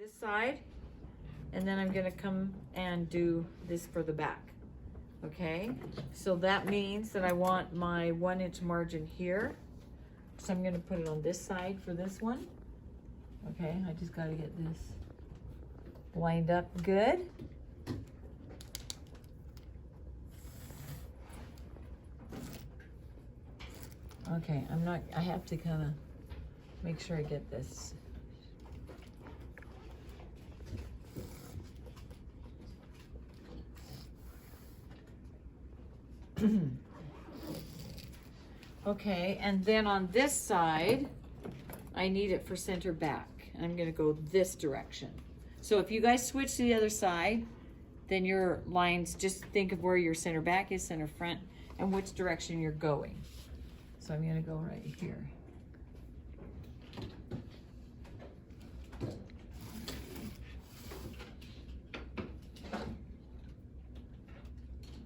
this side, and then I'm gonna come and do this for the back. Okay, so that means that I want my 1 inch margin here. So I'm gonna put it on this side for this one. Okay, I just gotta get this lined up good. Okay, I have to kind of make sure I get this. Okay, and then on this side, I need it for center back. I'm gonna go this direction. So if you guys switch to the other side, then your lines, just think of where your center back is, center front, and which direction you're going. So I'm gonna go right here.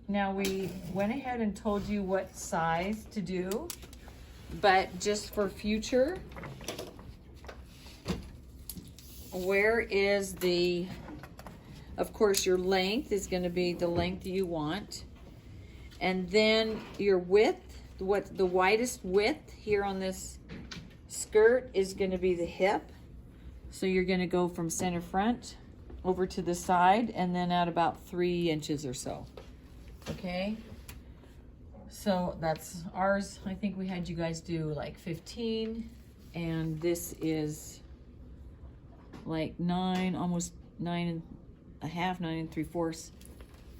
Now we went ahead and told you what size to do, but just for future, where is the, of course your length is gonna be the length you want. And then your width, what the widest width here on this skirt is gonna be the hip. So you're gonna go from center front over to the side and then at about 3 inches or so. Okay, so that's ours. I think we had you guys do like 15, and this is like 9, almost 9 1/2, 9 3/4.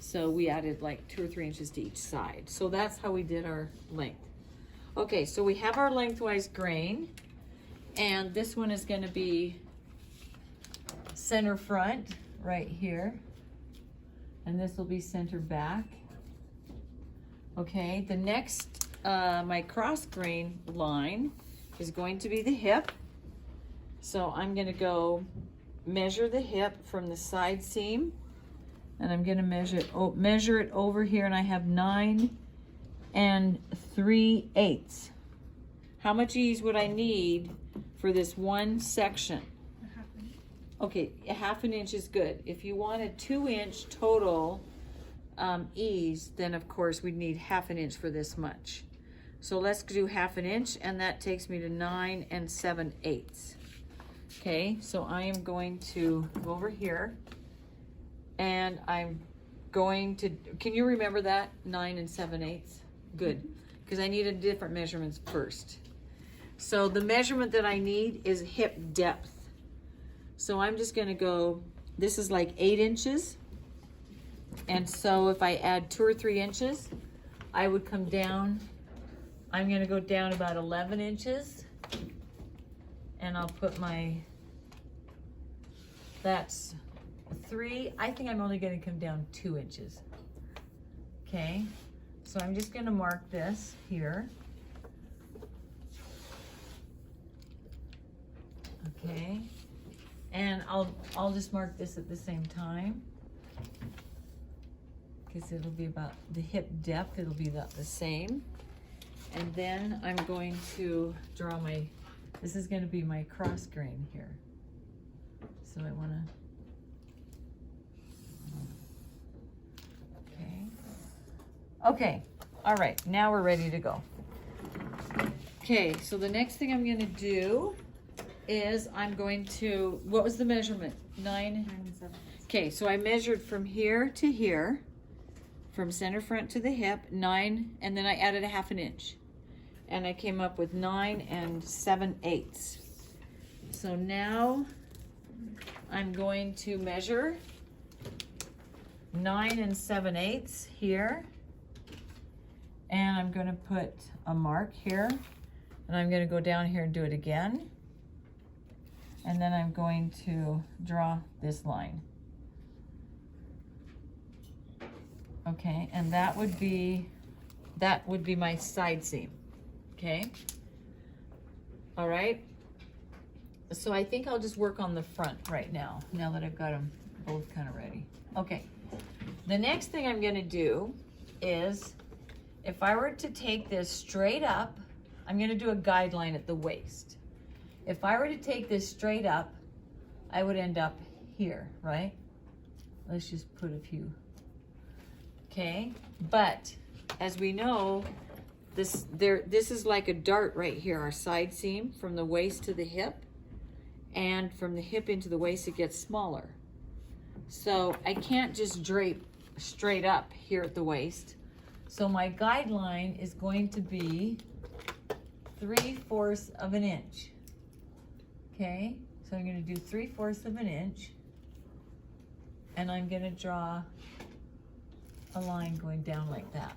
So we added like 2 or 3 inches to each side. So that's how we did our length. Okay, so we have our lengthwise grain, and this one is going to be center front right here, and this will be center back. Okay, the next, my cross grain line is going to be the hip. So I'm gonna go measure the hip from the side seam, and I'm gonna measure it over here, and I have 9 3/8. How much ease would I need for this one section? Okay, 1/2 inch is good. If you want a 2 inch total ease, then of course we'd need 1/2 inch for this much. So let's do 1/2 inch, and that takes me to 9 7/8. Okay, so I am going to go over here, and I'm going to, can you remember that? 9 7/8? Good, because I needed different measurements first. So the measurement that I need is hip depth. So I'm just gonna go, this is like 8 inches. And so if I add 2 or 3 inches, I would come down, I'm gonna go down about 11 inches, and I'll put my, that's 3, I think I'm only gonna come down 2 inches. Okay, so I'm just gonna mark this here. Okay, and I'll just mark this at the same time, because it'll be about the hip depth, it'll be about the same. And then I'm going to draw my, this is going to be my cross grain here. So I want to, okay, all right, now we're ready to go. Okay, so the next thing I'm going to do is I'm going to, what was the measurement? 9 7. Okay, so I measured from here to here, from center front to the hip, 9, and then I added 1/2 inch, and I came up with 9 7/8. So now I'm going to measure 9 7/8 here, and I'm going to put a mark here, and I'm going to go down here and do it again, and then I'm going to draw this line. Okay, and that would be my side seam. Okay, all right, so I think I'll just work on the front right now that I've got them both kind of ready. Okay, the next thing I'm going to do is, if I were to take this straight up, I'm going to do a guideline at the waist. If I were to take this straight up I would end up here, right? Let's just put a few. Okay, but as we know, this is like a dart right here, our side seam from the waist to the hip, and from the hip into the waist it gets smaller. So I can't just drape straight up here at the waist. So my guideline is going to be 3/4 of an inch. Okay, so I'm going to do 3/4 of an inch, and I'm going to draw a line going down like that.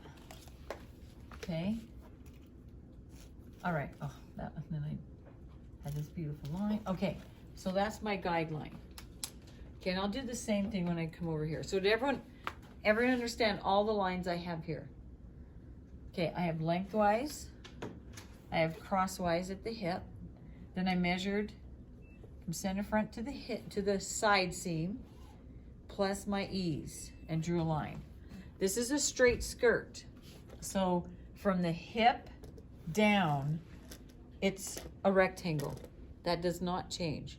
Okay. All right. Oh, that. And then I had this beautiful line. Okay. So that's my guideline. Okay, and I'll do the same thing when I come over here. So did everyone understand all the lines I have here? Okay, I have lengthwise, I have crosswise at the hip, then I measured from center front to the hip to the side seam, plus my ease, and drew a line. This is a straight skirt, so from the hip down, it's a rectangle. That does not change.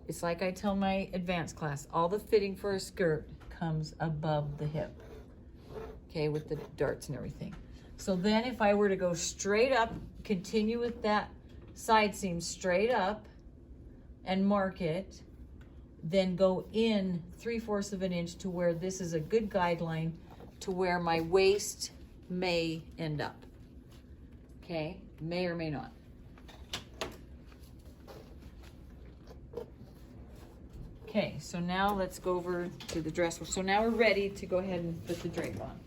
It's like I tell my advanced class, all the fitting for a skirt comes above the hip, okay, with the darts and everything. So then if I were to go straight up, continue with that side seam straight up and mark it, then go in 3/4 of an inch to where this is a good guideline to where my waist may end up. Okay, may or may not. Okay, so now let's go over to the dress. So now we're ready to go ahead and put the drape on.